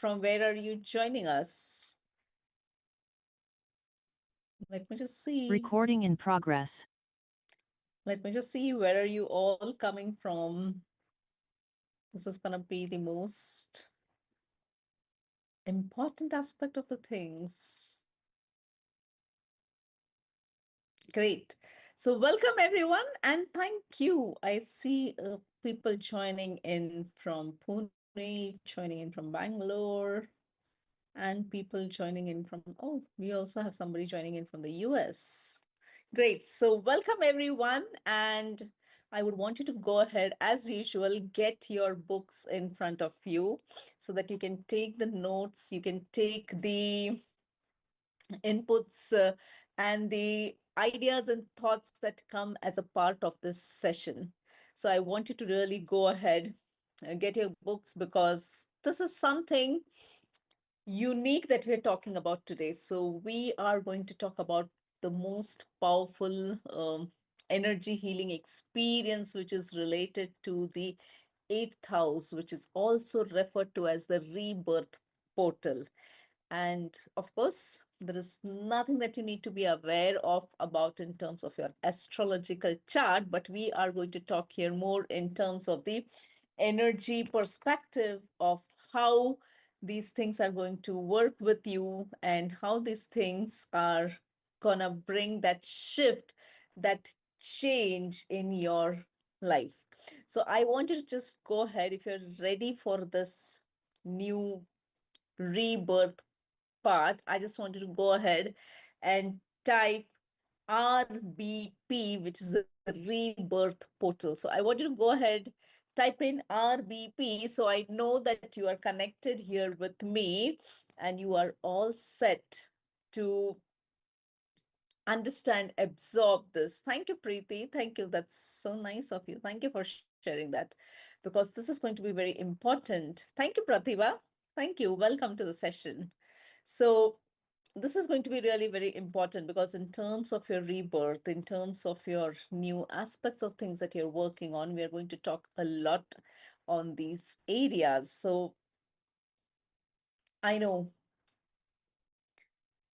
From where are you joining us? Let me just see. Recording in progress. Let me just see, where are you all coming from? This is going to be the most important aspect of the things. Great. So welcome everyone and thank you. I see people joining in from Pune, joining in from Bangalore, and people joining in from, oh, we also have somebody joining in from the US. Great. So welcome everyone. And I would want you to go ahead, as usual, get your books in front of you so that you can take the notes, you can take the inputs and the ideas and thoughts that come as a part of this session. So I want you to really go ahead and get your books, because this is something unique that we're talking about today. So we are going to talk about the most powerful energy healing experience, which is related to the eighth house, which is also referred to as the rebirth portal. And of course, there is nothing that you need to be aware of about in terms of your astrological chart, but we are going to talk here more in terms of the energy perspective of how these things are going to work with you and how these things are gonna bring that shift, that change in your life. So I want you to just go ahead, if you're ready for this new rebirth part, I just want you to go ahead and type RBP, which is the Rebirth Portal. So I want you to go ahead, type in RBP, so I know that you are connected here with me and you are all set to understand, absorb this. Thank you, Preeti. Thank you. That's so nice of you. Thank you for sharing that, because this is going to be very important. Thank you, Pratibha. Thank you. Welcome to the session. So this is going to be really very important, because in terms of your rebirth, in terms of your new aspects of things that you're working on, we are going to talk a lot on these areas. So I know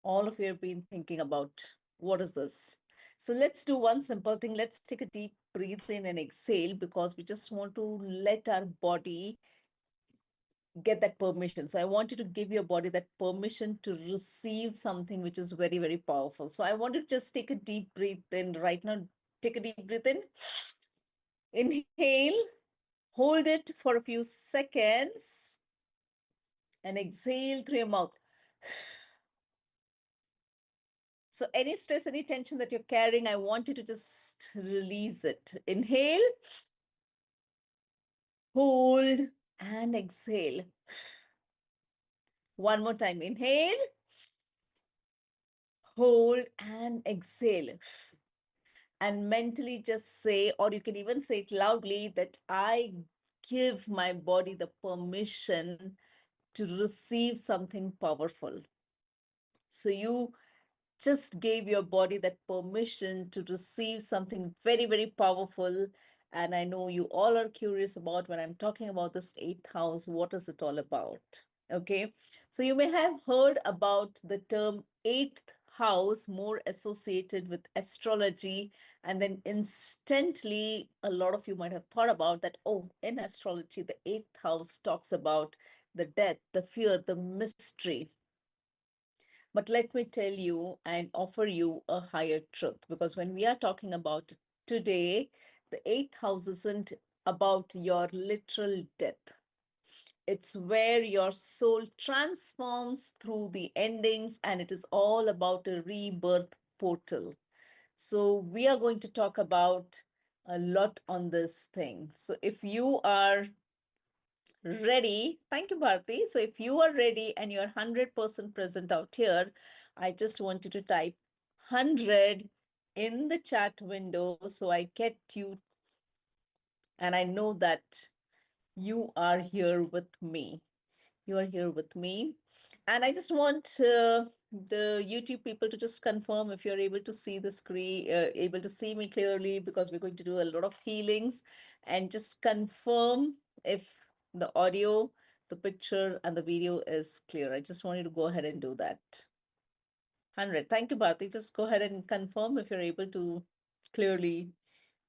all of you have been thinking about, what is this? So let's do one simple thing. Let's take a deep breath in and exhale, because we just want to let our body get that permission. So I want you to give your body that permission to receive something which is very, very powerful. So I want you to just take a deep breath in right now. Take a deep breath in. Inhale, hold it for a few seconds, and exhale through your mouth. So any stress, any tension that you're carrying, I want you to just release it. Inhale, hold, and exhale. One more time. Inhale, hold, and exhale. And mentally just say, or you can even say it loudly, that I give my body the permission to receive something powerful. So you just gave your body that permission to receive something very, very powerful. And I know you all are curious about, when I'm talking about this eighth house, what is it all about? Okay. So you may have heard about the term eighth house, more associated with astrology. And then instantly, a lot of you might have thought about that, oh, in astrology, the eighth house talks about the death, the fear, the mystery. But let me tell you and offer you a higher truth, because when we are talking about today, the eighth house isn't about your literal death. It's where your soul transforms through the endings, and it is all about a rebirth portal. So we are going to talk about a lot on this thing. So if you are ready, thank you, Bharti. So if you are ready and you're 100% present out here, I just want you to type 100 in the chat window so I get you and I know that you are here with me. You are here with me. And I just want the YouTube people to just confirm if you're able to see the screen, able to see me clearly, because we're going to do a lot of healings, and just confirm if the audio, the picture and the video is clear. I just want you to go ahead and do that. 100. Thank you, Bharti. Just go ahead and confirm if you're able to clearly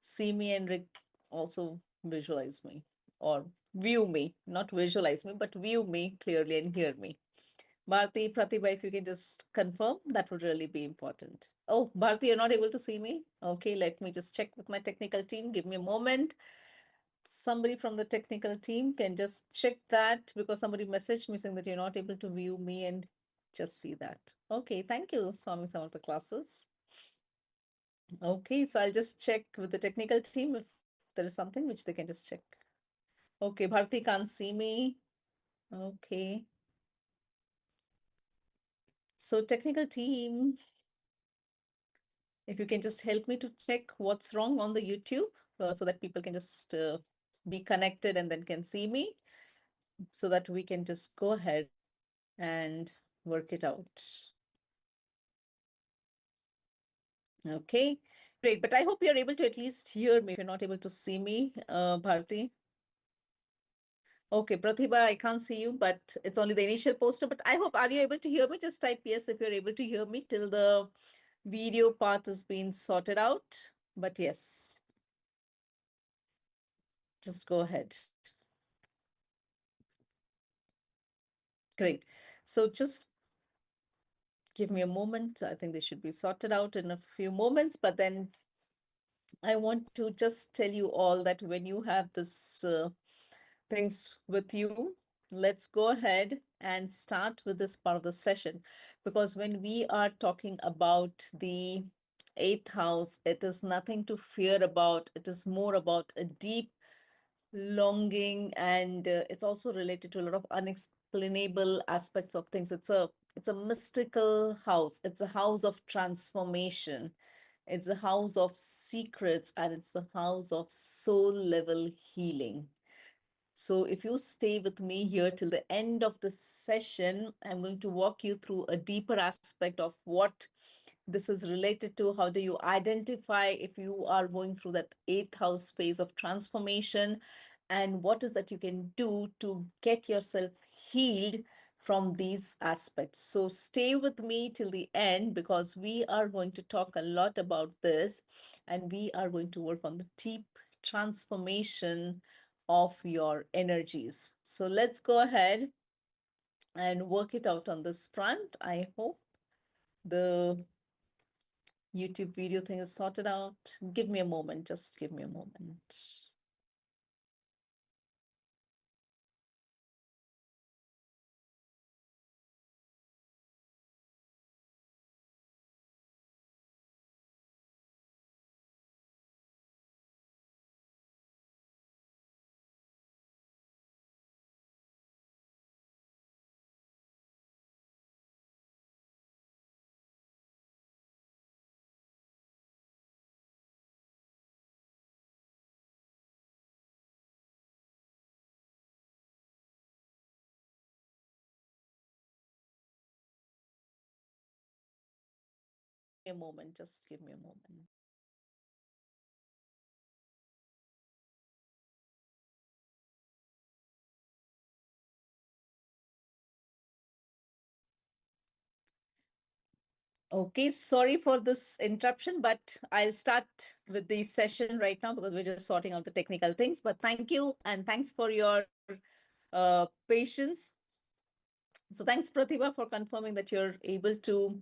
see me and also visualize me or view me, not visualize me, but view me clearly and hear me. Bharti, Pratibha, if you can just confirm, that would really be important. Oh, Bharti, you're not able to see me? Okay, let me just check with my technical team. Give me a moment. Somebody from the technical team can just check that because somebody messaged me saying that you're not able to view me and just see that. Okay, thank you, Swami, some of the classes. Okay, so I'll just check with the technical team if there is something which they can just check. Okay, Bharti can't see me. Okay. So technical team, if you can just help me to check what's wrong on the YouTube so that people can just be connected and then can see me so that we can just go ahead and work it out. Okay, great. But I hope you're able to at least hear me if you're not able to see me, Bharti. Okay, Pratibha, I can't see you, but it's only the initial poster. But I hope, are you able to hear me? Just type yes if you're able to hear me till the video part has been sorted out. But yes, just go ahead. Great. So just give me a moment. I think they should be sorted out in a few moments. But then I want to just tell you all that when you have this things with you, let's go ahead and start with this part of the session. Because when we are talking about the eighth house, it is nothing to fear about. It is more about a deep longing, and it's also related to a lot of unexplainable aspects of things. It's a mystical house. It's a house of transformation. It's a house of secrets, and it's the house of soul level healing. So if you stay with me here till the end of the session, I'm going to walk you through a deeper aspect of what this is related to. How do you identify if you are going through that eighth house phase of transformation? And what is that you can do to get yourself healed from these aspects? So stay with me till the end because we are going to talk a lot about this and we are going to work on the deep transformation of your energies. So let's go ahead and work it out on this front. I hope the YouTube video thing is sorted out. Give me a moment, just give me a moment. A moment, just give me a moment. Okay, sorry for this interruption, but I'll start with the session right now because we're just sorting out the technical things. But thank you and thanks for your patience. So thanks, Pratibha, for confirming that you're able to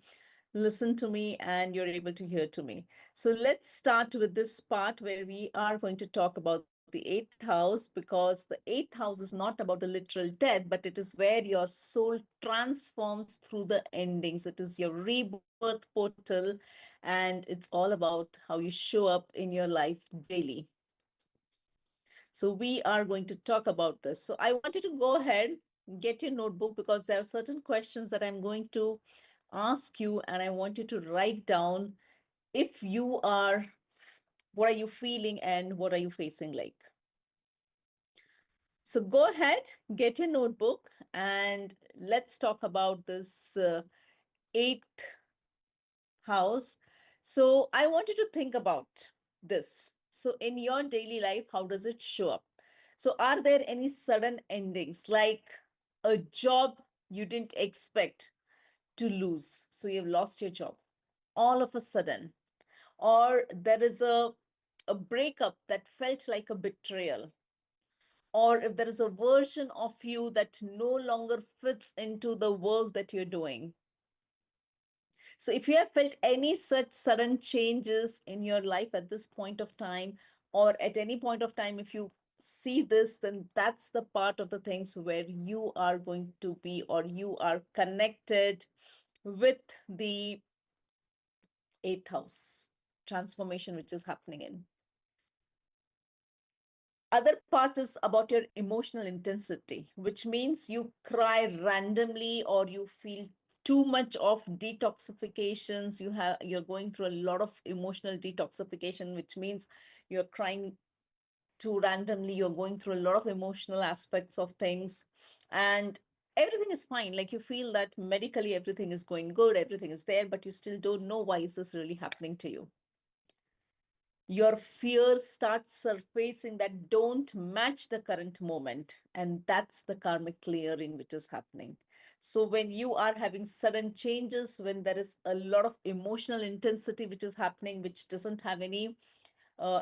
listen to me and you're able to hear to me. So let's start with this part where we are going to talk about the eighth house, because the eighth house is not about the literal death, but it is where your soul transforms through the endings. It is your rebirth portal, and it's all about how you show up in your life daily. So we are going to talk about this. So I want you to go ahead, get your notebook, because there are certain questions that I'm going to ask you, and I want you to write down if you are, what are you feeling and what are you facing like. So go ahead, get your notebook, and let's talk about this eighth house. So I want you to think about this. So in your daily life, how does it show up? So are there any sudden endings, like a job you didn't expect to lose. So you've lost your job all of a sudden. Or there is a breakup that felt like a betrayal. Or if there is a version of you that no longer fits into the work that you're doing. So if you have felt any such sudden changes in your life at this point of time, or at any point of time, if you see this, then that's the part of the things where you are going to be, or you are connected with the eighth house transformation, which is happening in. Other part is about your emotional intensity, which means you cry randomly, or you feel too much of detoxifications. You're going through a lot of emotional detoxification, which means you're crying too randomly, you're going through a lot of emotional aspects of things, and everything is fine. Like, you feel that medically everything is going good, everything is there, but you still don't know why is this really happening to you. Your fears start surfacing that don't match the current moment. And that's the karmic clearing which is happening. So when you are having sudden changes, when there is a lot of emotional intensity which is happening, which doesn't have any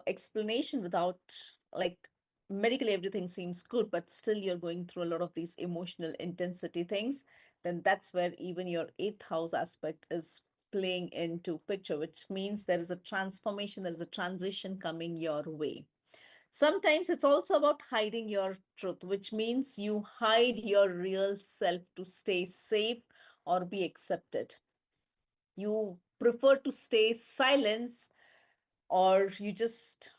explanation, without, like, medically everything seems good, but still you're going through a lot of these emotional intensity things, then that's where even your eighth house aspect is playing into picture, which means there is a transformation, there is a transition coming your way. Sometimes it's also about hiding your truth, which means you hide your real self to stay safe or be accepted. You prefer to stay silence, or you just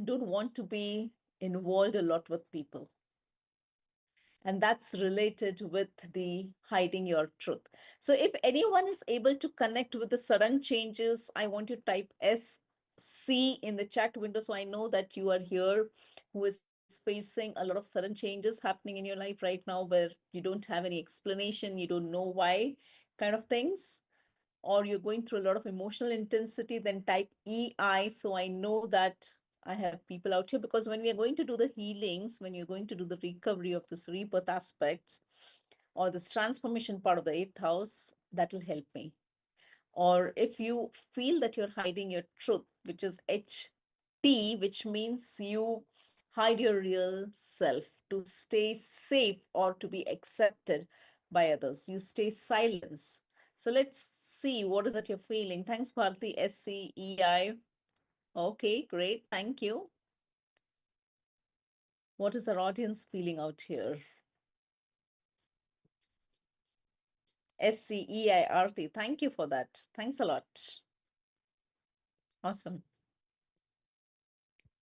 don't want to be involved a lot with people. And that's related with the hiding your truth. So if anyone is able to connect with the sudden changes, I want you to type SC in the chat window, so I know that you are here, who is facing a lot of sudden changes happening in your life right now, where you don't have any explanation, you don't know why, kind of things, or you're going through a lot of emotional intensity. Then type EI, so I know that I have people out here. Because when we are going to do the healings, when you're going to do the recovery of this rebirth aspects, or this transformation part of the eighth house, that will help me. Or if you feel that you're hiding your truth, which is HT, which means you hide your real self to stay safe or to be accepted by others. You stay silence. So let's see, what is that you're feeling? Thanks, Bharti. SCEI. Okay, great. Thank you. What is our audience feeling out here? SCEI Arti. Thank you for that. Thanks a lot. Awesome.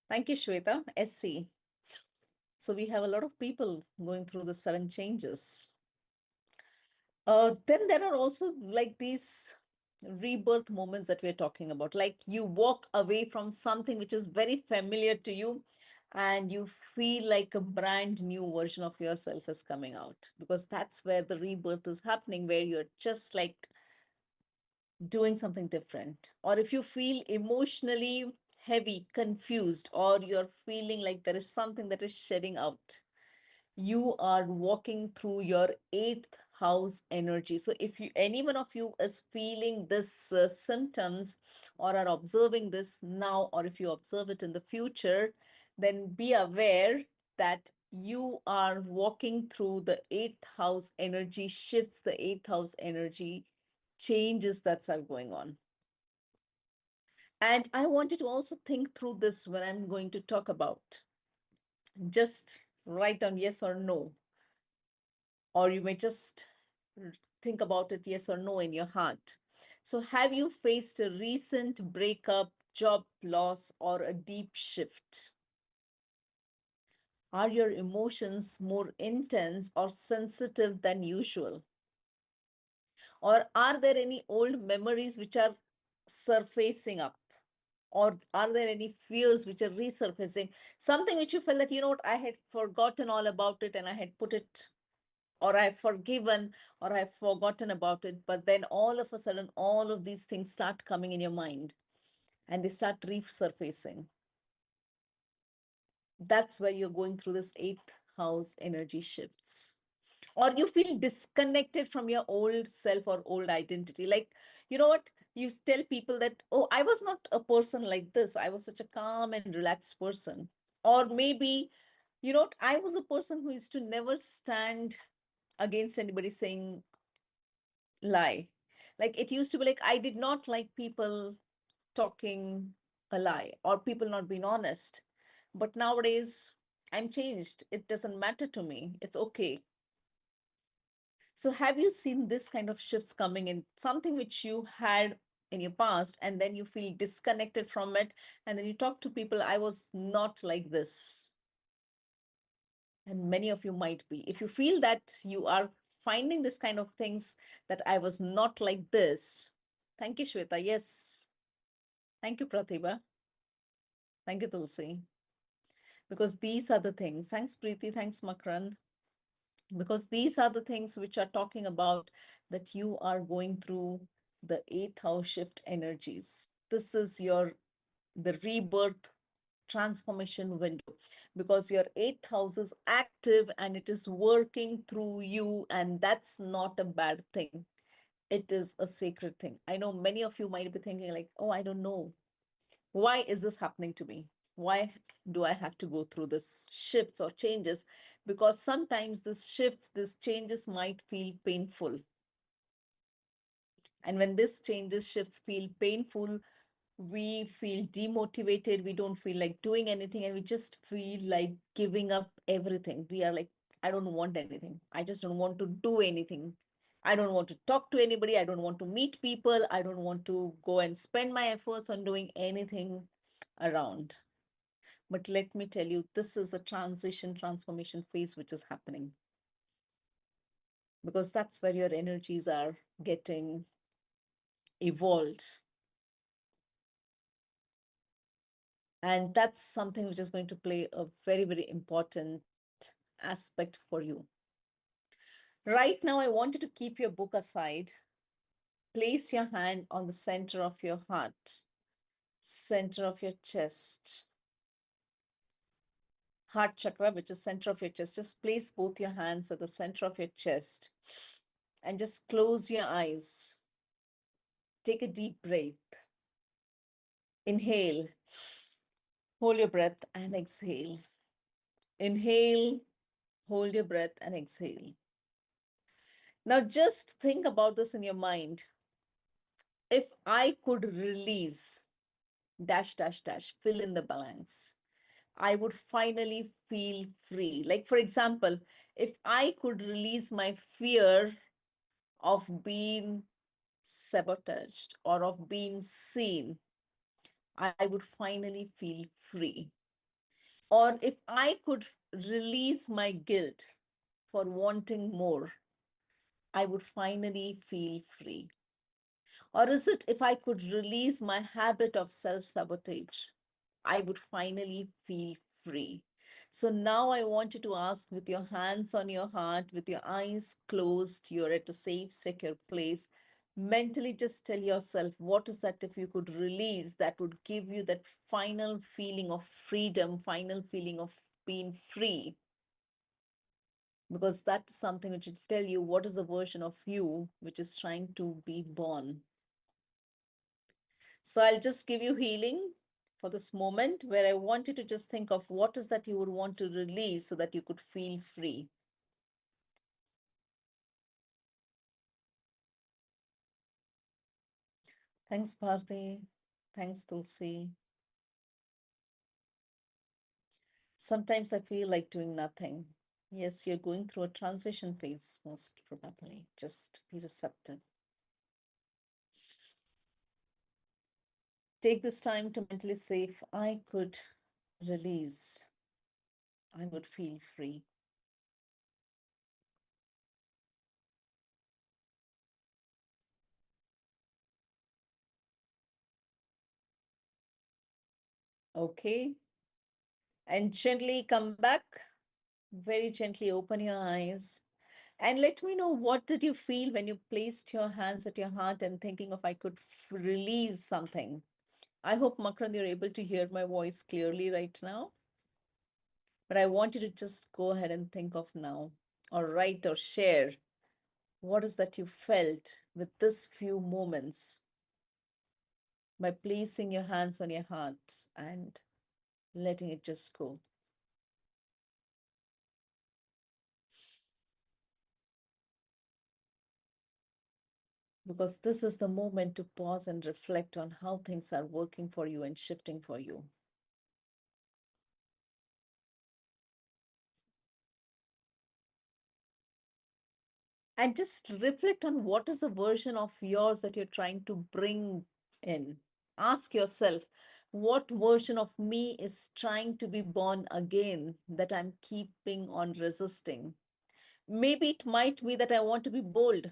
Thank you, Shweta. SC. So we have a lot of people going through the sudden changes. Then there are also like these rebirth moments that we're talking about. Like, you walk away from something which is very familiar to you, and you feel like a brand new version of yourself is coming out, because that's where the rebirth is happening, where you're just like doing something different. Or if you feel emotionally heavy, confused, or you're feeling like there is something that is shedding out, you are walking through your eighth house energy. So if you, any one of you is feeling this symptoms, or are observing this now, or if you observe it in the future, then be aware that you are walking through the eighth house energy shifts, the eighth house energy changes that are going on. And I want you to also think through this when I'm going to talk about. Just write down yes or no, or you may just think about it, yes or no, in your heart. So have you faced a recent breakup, job loss, or a deep shift? Are your emotions more intense or sensitive than usual? Or are there any old memories which are surfacing up? Or are there any fears which are resurfacing? Something which you felt that, you know what, I had forgotten all about it, and I had put it, or I've forgiven, or I've forgotten about it. But then all of a sudden, all of these things start coming in your mind, and they start resurfacing. That's where you're going through this eighth house energy shifts. or you feel disconnected from your old self or old identity. Like, you know what? You tell people that, oh, I was not a person like this. I was such a calm and relaxed person. Or maybe, you know what? I was a person who used to never stand against anybody saying lie. Like it used to be like, I did not like people talking a lie or people not being honest. But nowadays, I'm changed. It doesn't matter to me. It's okay. So have you seen this kind of shifts coming in, something which you had in your past, and then you feel disconnected from it, and then you talk to people, I was not like this. And many of you might be. If you feel that you are finding this kind of things, that I was not like this. Thank you, Shweta. Yes. Thank you, Pratibha. Thank you, Tulsi. Because these are the things. Thanks, Preeti. Thanks, Makrand. Because these are the things which are talking about that you are going through the eighth house shift energies. This is your the rebirth transformation window, because your eighth house is active and it is working through you, and that's not a bad thing. It is a sacred thing. I know many of you might be thinking like, oh, I don't know, why is this happening to me? Why do I have to go through this shifts or changes? Because sometimes this shifts, this changes might feel painful. And when this changes, shifts feel painful, we feel demotivated. We don't feel like doing anything. And we just feel like giving up everything. We are like, I don't want anything. I just don't want to do anything. I don't want to talk to anybody. I don't want to meet people. I don't want to go and spend my efforts on doing anything around. But let me tell you, this is a transition, transformation phase which is happening, because that's where your energies are getting evolved. And that's something which is going to play a very, very important aspect for you. Right now, I want you to keep your book aside. Place your hand on the center of your heart, center of your chest, heart chakra, which is center of your chest. Just place both your hands at the center of your chest and just close your eyes. Take a deep breath. Inhale, hold your breath and exhale. Inhale, hold your breath and exhale. Now just think about this in your mind. If I could release dash, dash, dash, fill in the blanks, I would finally feel free. Like, for example, if I could release my fear of being sabotaged or of being seen, I would finally feel free. Or if I could release my guilt for wanting more, I would finally feel free. Or is it if I could release my habit of self sabotage, I would finally feel free? So now I want you to ask, with your hands on your heart, with your eyes closed, you're at a safe, secure place. Mentally, just tell yourself, what is that if you could release that would give you that final feeling of freedom, final feeling of being free? Because that's something which will tell you what is the version of you which is trying to be born. So I'll just give you healing for this moment, where I want you to just think of what is that you would want to release so that you could feel free. Thanks, Bharti. Thanks, Tulsi. Sometimes I feel like doing nothing. Yes, you're going through a transition phase, most probably. Just be receptive. Take this time to mentally say, if I could release, I would feel free. Okay. And gently come back. Very gently open your eyes. And let me know, what did you feel when you placed your hands at your heart and thinking of I could release something? I hope, Makran, you're able to hear my voice clearly right now. But I want you to just go ahead and think of now. or write or share what is that you felt with this few moments by placing your hands on your heart and letting it just go. Because this is the moment to pause and reflect on how things are working for you and shifting for you. And just reflect on what is the version of yours that you're trying to bring in. Ask yourself, what version of me is trying to be born again that I'm keeping on resisting? Maybe it might be that I want to be bold,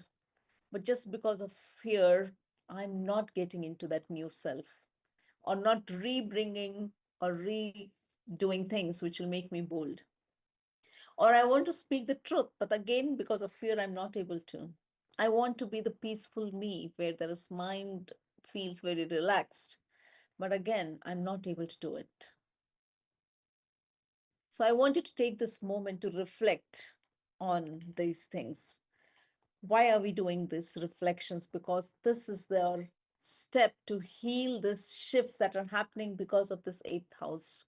but just because of fear, I'm not getting into that new self, or not re-bringing or redoing things which will make me bold. Or I want to speak the truth, but again, because of fear, I'm not able to. I want to be the peaceful me where there is mind feels very relaxed, but again, I'm not able to do it. So I want you to take this moment to reflect on these things. Why are we doing these reflections? Because this is the step to heal these shifts that are happening because of this eighth house,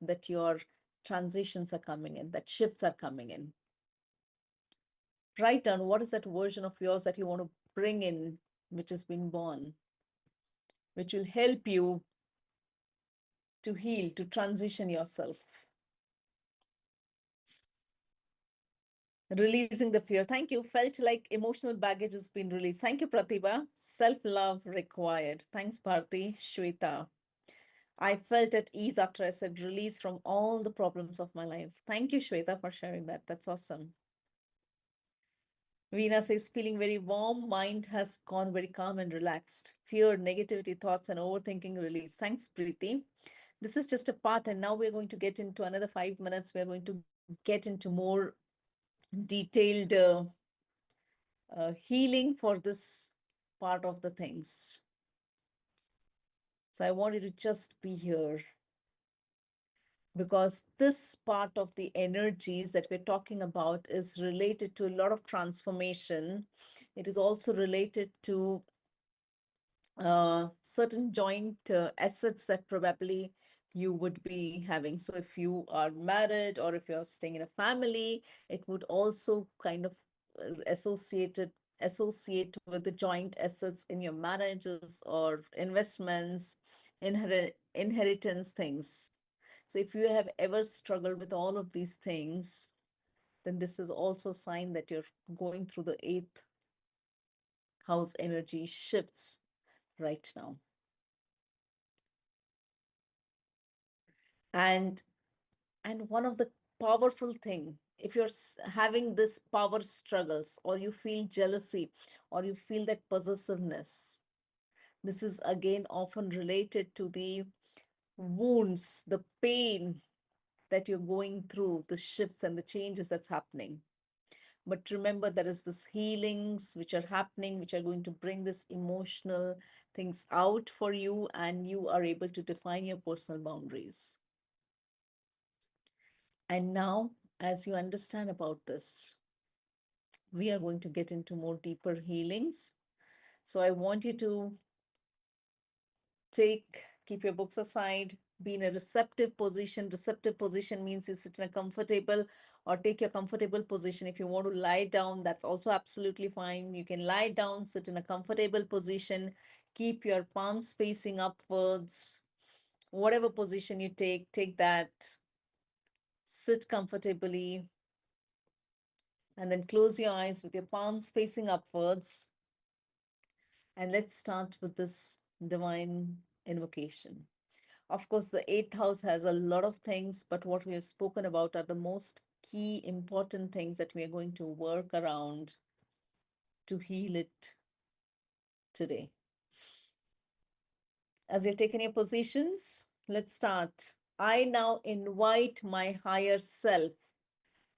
that your transitions are coming in, that shifts are coming in. Write down what is that version of yours that you want to bring in, which has been born, which will help you to heal, to transition yourself. Releasing the fear. Thank you. Felt like emotional baggage has been released. Thank you, Pratibha. Self-love required. Thanks, Bharti. Shweta. I felt at ease after I said release from all the problems of my life. Thank you, Shweta, for sharing that. That's awesome. Veena says, feeling very warm, mind has gone very calm and relaxed. Fear, negativity, thoughts, and overthinking release. Thanks, Preeti. This is just a part, and now we're going to get into another 5 minutes. We're going to get into more detailed healing for this part of the things. So I want you to just be here, because this part of the energies that we're talking about is related to a lot of transformation. It is also related to certain joint assets that probably you would be having. So if you are married or if you're staying in a family, it would also kind of associate with the joint assets in your marriages or investments, inheritance things. So if you have ever struggled with all of these things, then this is also a sign that you're going through the eighth house energy shifts right now. And one of the powerful thing, if you're having this power struggles, or you feel jealousy, or you feel that possessiveness, this is again often related to the wounds, the pain that you're going through, the shifts and the changes that's happening. But remember, there is this healings which are happening, which are going to bring this emotional things out for you, and you are able to define your personal boundaries. And now, as you understand about this, we are going to get into more deeper healings. So I want you to keep your books aside, be in a receptive position. Receptive position means you sit in a comfortable, or take your comfortable position. If you want to lie down, that's also absolutely fine. You can lie down, sit in a comfortable position, keep your palms facing upwards. Whatever position you take that. Sit comfortably. And then close your eyes with your palms facing upwards. And let's start with this divine invocation. Of course, the eighth house has a lot of things, but what we have spoken about are the most key important things that we are going to work around to heal it today. As you've taken your positions, let's start. I now invite my higher self,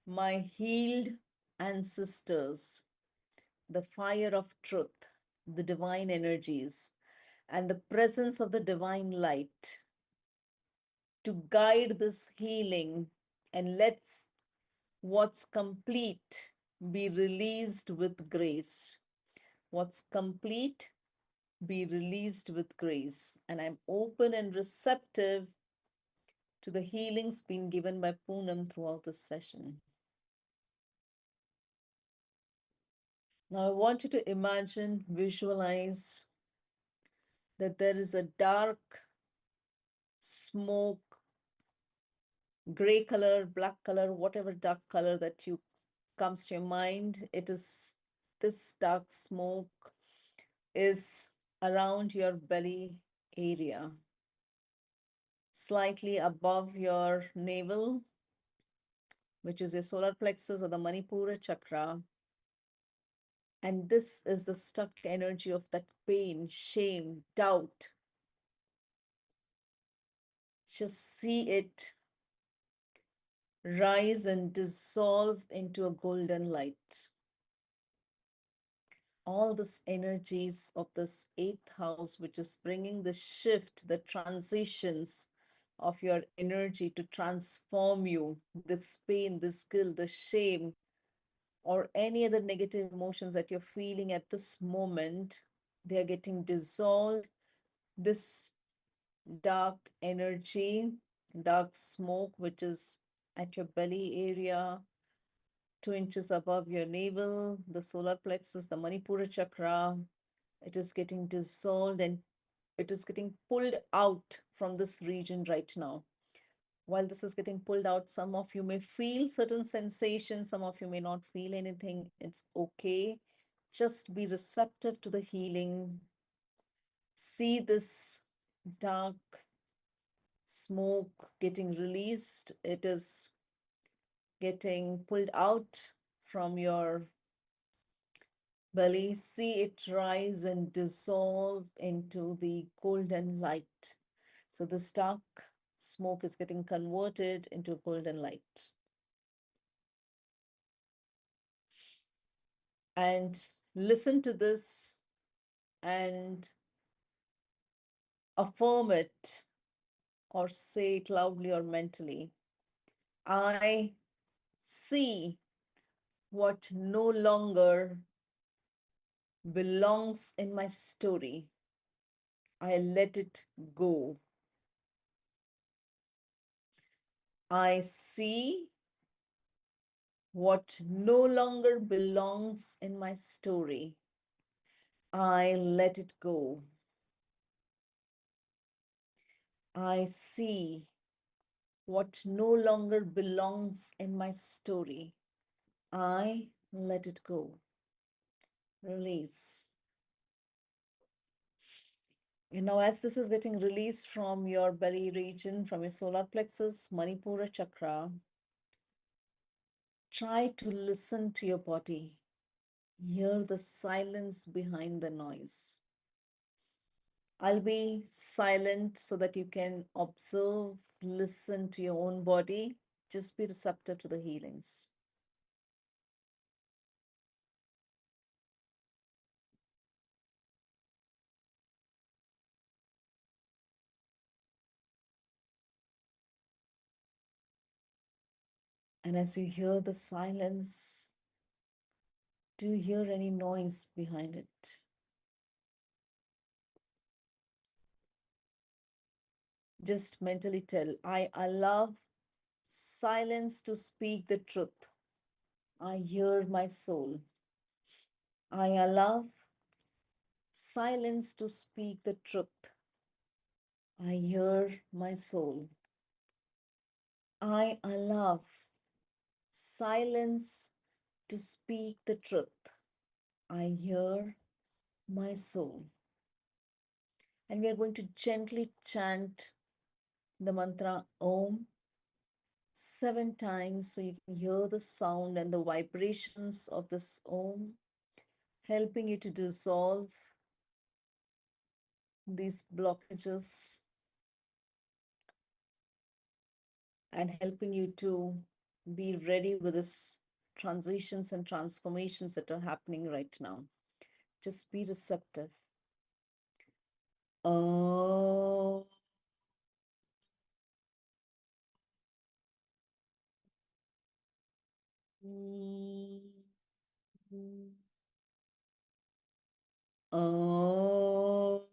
my healed ancestors, the fire of truth, the divine energies, and the presence of the divine light to guide this healing, and let's what's complete be released with grace. What's complete, be released with grace. And I'm open and receptive to the healings being given by Poonam throughout this session. Now, I want you to imagine, visualize that there is a dark smoke, gray color, black color, whatever dark color that you comes to your mind. It is this dark smoke is around your belly area, slightly above your navel, which is your solar plexus or the Manipura chakra. And this is the stuck energy of that pain, shame, doubt. Just see it rise and dissolve into a golden light. All these energies of this eighth house, which is bringing the shift, the transitions of your energy to transform you, this pain, this guilt, the shame, or any other negative emotions that you're feeling at this moment, they are getting dissolved. This dark energy, dark smoke, which is at your belly area, 2 inches above your navel, the solar plexus, the Manipura chakra, it is getting dissolved and it is getting pulled out from this region right now. While this is getting pulled out, some of you may feel certain sensations, some of you may not feel anything. It's okay. Just be receptive to the healing. See this dark smoke getting released. It is getting pulled out from your belly. See it rise and dissolve into the golden light. So this dark smoke is getting converted into golden light. And listen to this and affirm it or say it loudly or mentally. I see what no longer belongs in my story. I let it go. I see what no longer belongs in my story. I let it go. I see what no longer belongs in my story. I let it go. Release. You know, as this is getting released from your belly region, from your solar plexus, Manipura chakra, try to listen to your body. Hear the silence behind the noise. I'll be silent so that you can observe, listen to your own body. Just be receptive to the healings. And as you hear the silence, do you hear any noise behind it? Just mentally tell, I allow silence to speak the truth. I hear my soul. I allow silence to speak the truth. I hear my soul. I allow silence to speak the truth. I hear my soul. And we are going to gently chant the mantra Om 7 times so you can hear the sound and the vibrations of this Om, helping you to dissolve these blockages and helping you to be ready with this transitions and transformations that are happening right now. Just be receptive. Oh. Oh. Oh.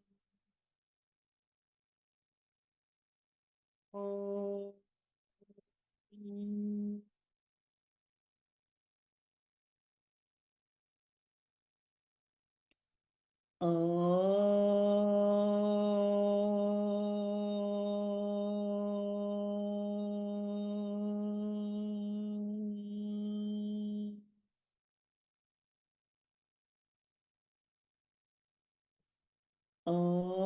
Oh.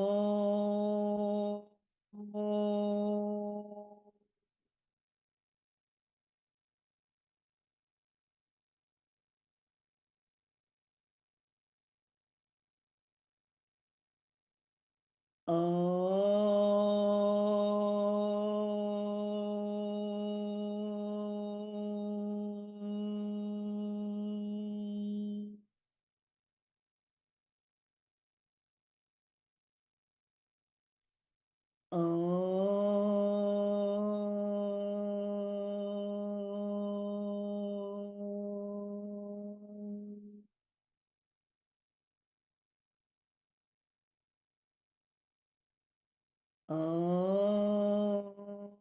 Oh.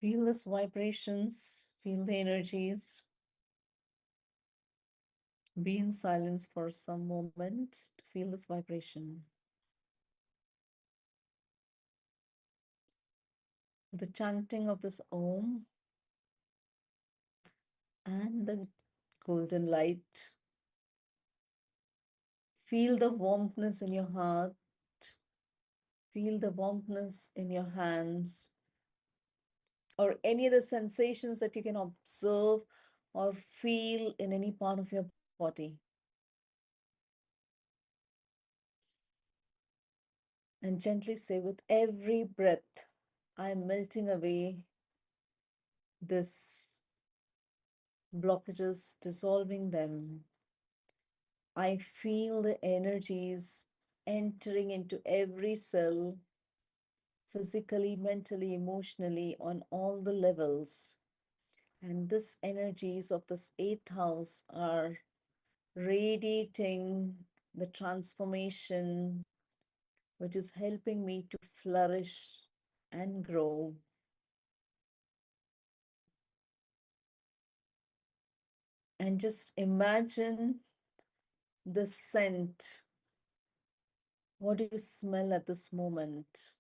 Feel these vibrations, feel the energies. Be in silence for some moment to feel this vibration. The chanting of this Om and the golden light. Feel the warmthness in your heart. Feel the warmthness in your hands, or any other sensations that you can observe or feel in any part of your body. And gently say, with every breath, I'm melting away this blockages, dissolving them. I feel the energies entering into every cell, physically, mentally, emotionally, on all the levels. And these energies of this eighth house are radiating the transformation, which is helping me to flourish and grow. And just imagine the scent. What do you smell at this moment?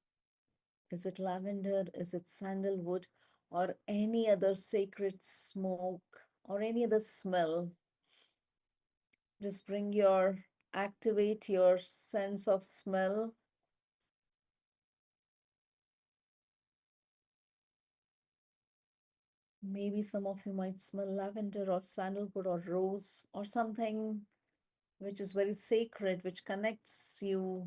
Is it lavender? Is it sandalwood? Or any other sacred smoke or any other smell? Just activate your sense of smell. Maybe some of you might smell lavender or sandalwood or rose or something which is very sacred, which connects you.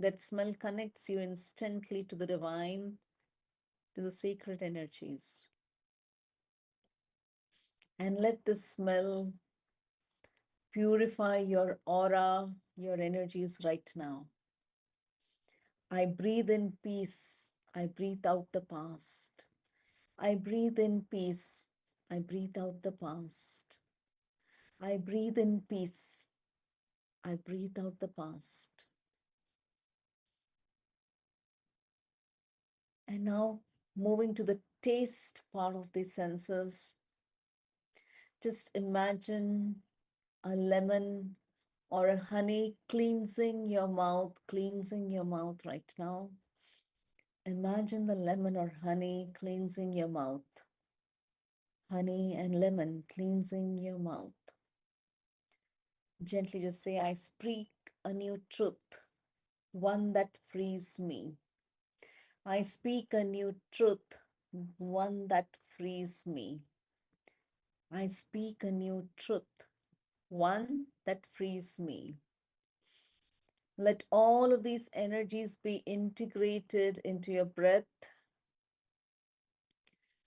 That smell connects you instantly to the divine, to the sacred energies. And let this smell purify your aura, your energies right now. I breathe in peace. I breathe out the past. I breathe in peace. I breathe out the past. I breathe in peace. I breathe out the past. And now moving to the taste part of the senses, just imagine a lemon or a honey cleansing your mouth right now. Imagine the lemon or honey cleansing your mouth. Honey and lemon cleansing your mouth. Gently just say, I speak a new truth, one that frees me. I speak a new truth, one that frees me. I speak a new truth, one that frees me. Let all of these energies be integrated into your breath.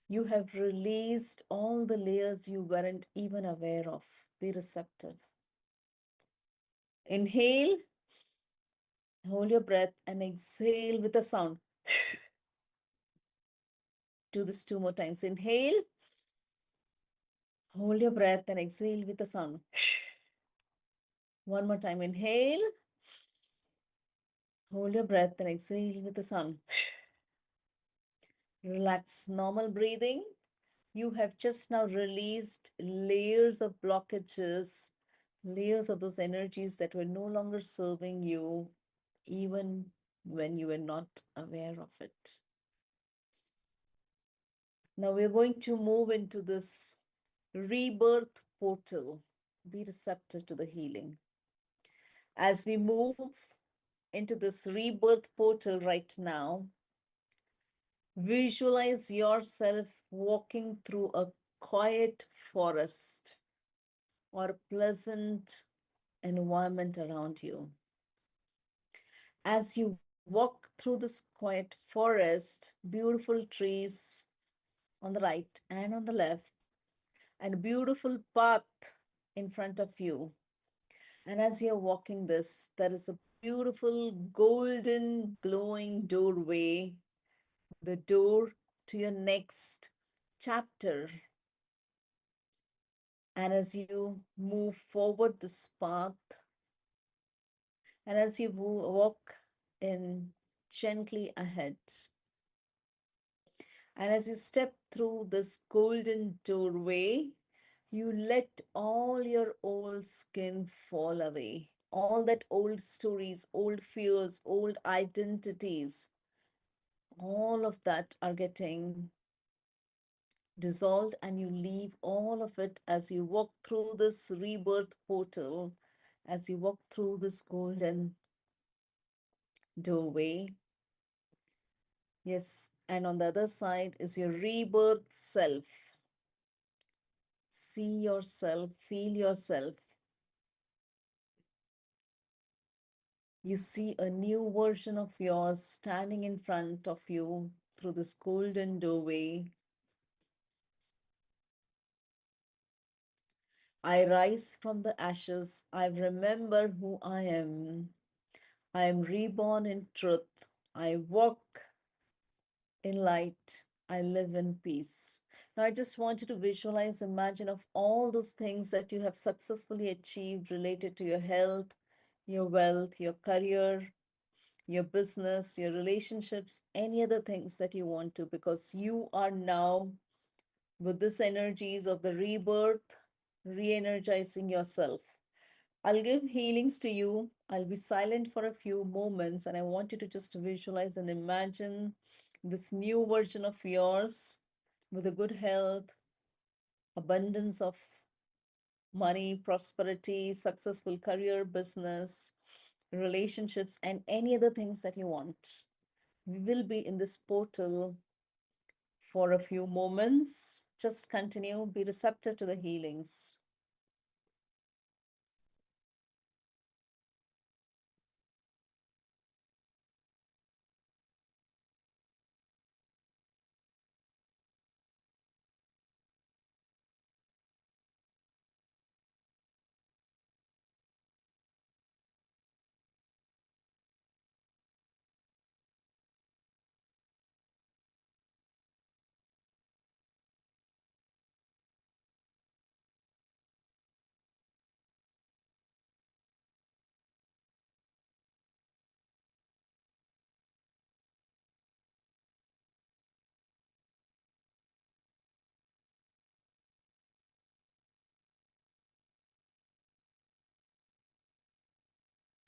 You have released all the layers you weren't even aware of. Be receptive. Inhale, hold your breath, and exhale with a sound. Do this 2 more times. Inhale, hold your breath, and exhale with a sound. One more time. Inhale, hold your breath, and exhale with a sound. Relax, normal breathing. You have just now released layers of blockages, layers of those energies that were no longer serving you, even when you were not aware of it. Now we're going to move into this rebirth portal. Be receptive to the healing. As we move into this rebirth portal right now, visualize yourself walking through a quiet forest or pleasant environment around you. As you walk through this quiet forest, beautiful trees on the right and on the left, and a beautiful path in front of you. And as you're walking this, there is a beautiful golden glowing doorway, the door to your next chapter. And as you move forward this path, and as you walk in gently ahead, and as you step through this golden doorway, you let all your old skin fall away. All that old stories, old fears, old identities, all of that are getting dissolved, and you leave all of it as you walk through this rebirth portal, as you walk through this golden doorway. Yes, and on the other side is your rebirth self. See yourself, feel yourself. You see a new version of yours standing in front of you through this golden doorway. I rise from the ashes. I remember who I am. I am reborn in truth. I walk in light. I live in peace. Now, I just want you to visualize, imagine of all those things that you have successfully achieved related to your health, your wealth, your career, your business, your relationships, any other things that you want to, because you are now with this energies of the rebirth, re-energizing yourself. I'll give healings to you. I'll be silent for a few moments, and I want you to just visualize and imagine this new version of yours with a good health, abundance of money, prosperity, successful career, business, relationships, and any other things that you want. We will be in this portal for a few moments. Just continue, be receptive to the healings.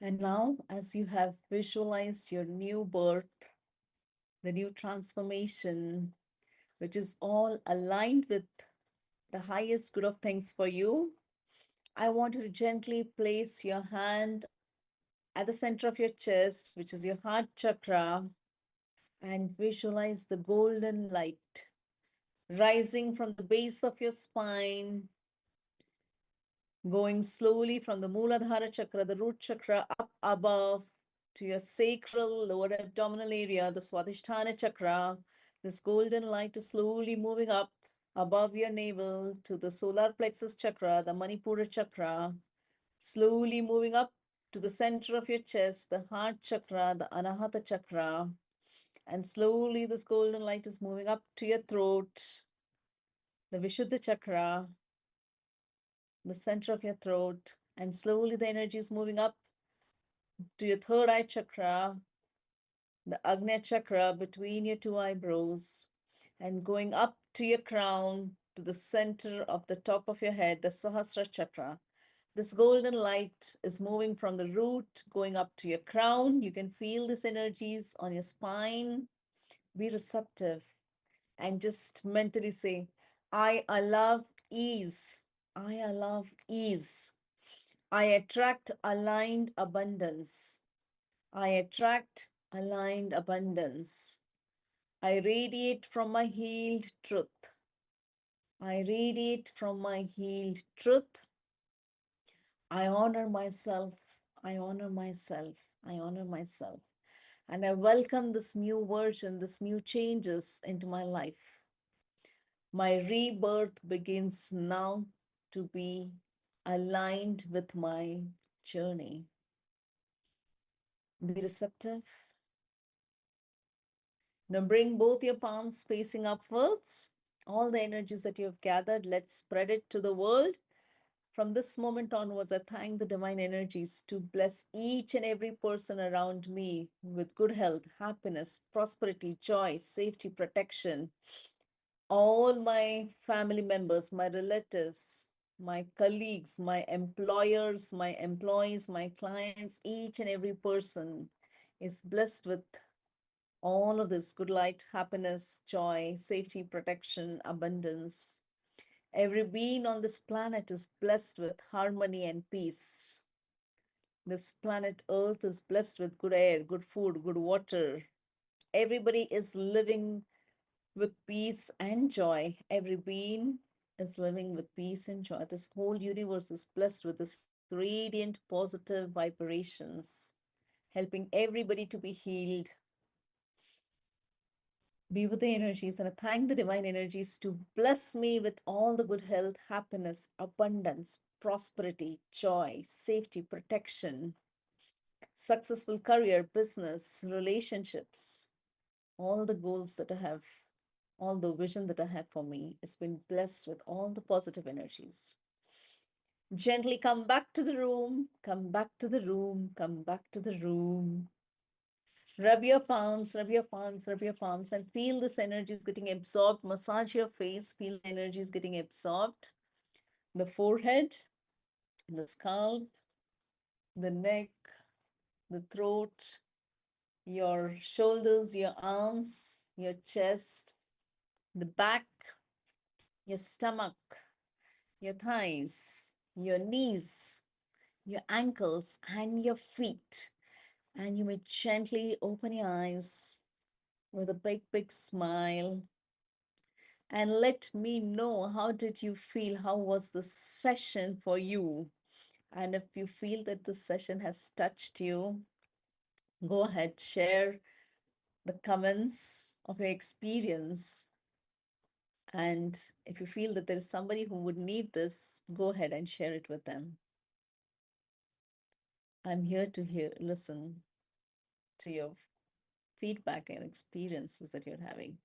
And now, as you have visualized your new birth, the new transformation, which is all aligned with the highest good of things for you, I want you to gently place your hand at the center of your chest, which is your heart chakra, and visualize the golden light rising from the base of your spine, going slowly from the Muladhara chakra, the root chakra, up above to your sacral lower abdominal area, the Swadhisthana chakra. This golden light is slowly moving up above your navel to the solar plexus chakra, the Manipura chakra, slowly moving up to the center of your chest, the heart chakra, the anahata chakra. And slowly this golden light is moving up to your throat, the Vishuddha chakra, the center of your throat. And slowly the energy is moving up to your third eye chakra, the Agnya chakra between your two eyebrows, and going up to your crown, to the center of the top of your head, the Sahasrara chakra. This golden light is moving from the root, going up to your crown. You can feel these energies on your spine. Be receptive and just mentally say, I love ease. I love ease. I attract aligned abundance. I attract aligned abundance. I radiate from my healed truth. I radiate from my healed truth. I honor myself. I honor myself. I honor myself. And I welcome this new version, this new changes into my life. My rebirth begins now to be aligned with my journey. Be receptive. Now bring both your palms facing upwards. All the energies that you have gathered, let's spread it to the world. From this moment onwards, I thank the divine energies to bless each and every person around me with good health, happiness, prosperity, joy, safety, protection. All my family members, my relatives, my colleagues, my employers, my employees, my clients, each and every person is blessed with all of this good light, happiness, joy, safety, protection, abundance. Every being on this planet is blessed with harmony and peace. This planet Earth is blessed with good air, good food, good water. Everybody is living with peace and joy. Every being is living with peace and joy. This whole universe is blessed with this radiant, positive vibrations, helping everybody to be healed. Be with the energies, and I thank the divine energies to bless me with all the good health, happiness, abundance, prosperity, joy, safety, protection, successful career, business, relationships, all the goals that I have, all the vision that I have for me. It's been blessed with all the positive energies. Gently come back to the room, come back to the room, come back to the room. Rub your palms, rub your palms, rub your palms, and feel this energy is getting absorbed. Massage your face, feel the energy is getting absorbed. The forehead, the scalp, the neck, the throat, your shoulders, your arms, your chest, the back, your stomach, your thighs, your knees, your ankles, and your feet. And you may gently open your eyes with a big, big smile. And let me know, how did you feel? How was the session for you? And if you feel that the session has touched you, go ahead, share the comments of your experience. And if you feel that there is somebody who would need this, go ahead and share it with them. I'm here to listen to your feedback and experiences that you're having.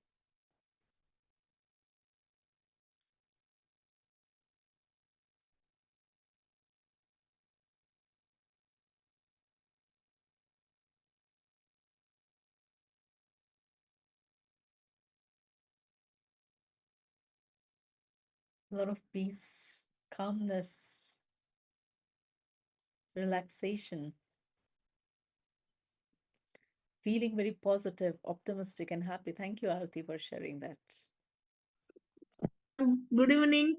A lot of peace, calmness, relaxation, feeling very positive, optimistic, and happy. Thank you, Arati, for sharing that. Good evening.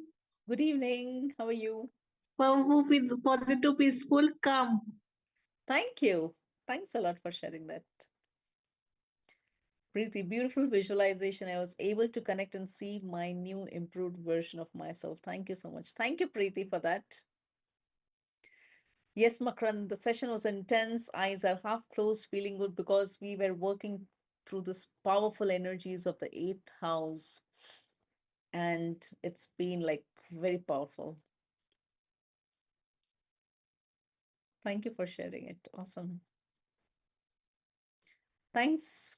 Good evening. How are you? Who feels positive, peaceful, calm. Thank you. Thanks a lot for sharing that. Preeti, beautiful visualization. I was able to connect and see my new improved version of myself. Thank you so much. Thank you, Preeti, for that. Yes, Makran, the session was intense. Eyes are half closed, feeling good because we were working through this powerful energies of the eighth house. And it's been like very powerful. Thank you for sharing it. Awesome. Thanks,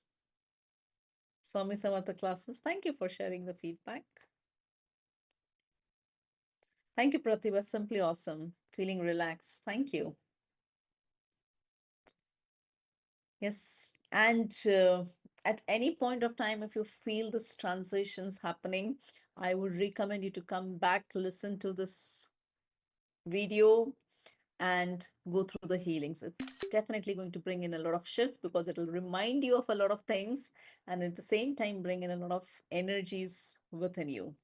Swami Samatha classes. Thank you for sharing the feedback. Thank you, Pratibha. Simply awesome. Feeling relaxed. Thank you. Yes. And at any point of time, if you feel this transitions happening, I would recommend you to come back, listen to this video, and go through the healings. It's definitely going to bring in a lot of shifts because it'll remind you of a lot of things and at the same time bring in a lot of energies within you.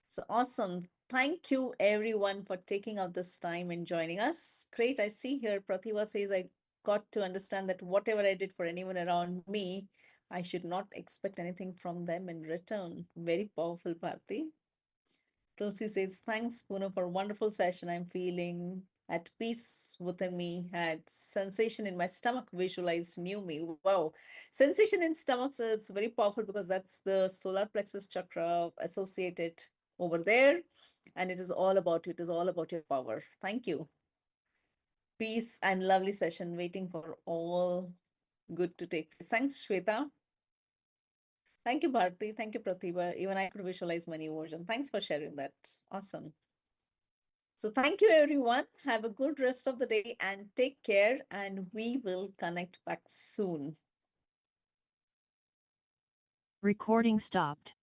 So awesome. Thank you everyone for taking out this time and joining us. Great. I see here Pratibha says I got to understand that whatever I did for anyone around me, I should not expect anything from them in return. Very powerful, Bharti. Tulsi says, thanks, Poonam, for a wonderful session. I'm feeling at peace within me, had sensation in my stomach, visualized new me. Wow. Sensation in stomachs is very powerful because that's the solar plexus chakra associated over there. And it is all about you. It is all about your power. Thank you. Peace and lovely session waiting for all good to take place. Thanks, Shweta. Thank you, Bharti. Thank you, Pratibha. Even I could visualize my new version. Thanks for sharing that. Awesome. So thank you, everyone. Have a good rest of the day and take care. And we will connect back soon. Recording stopped.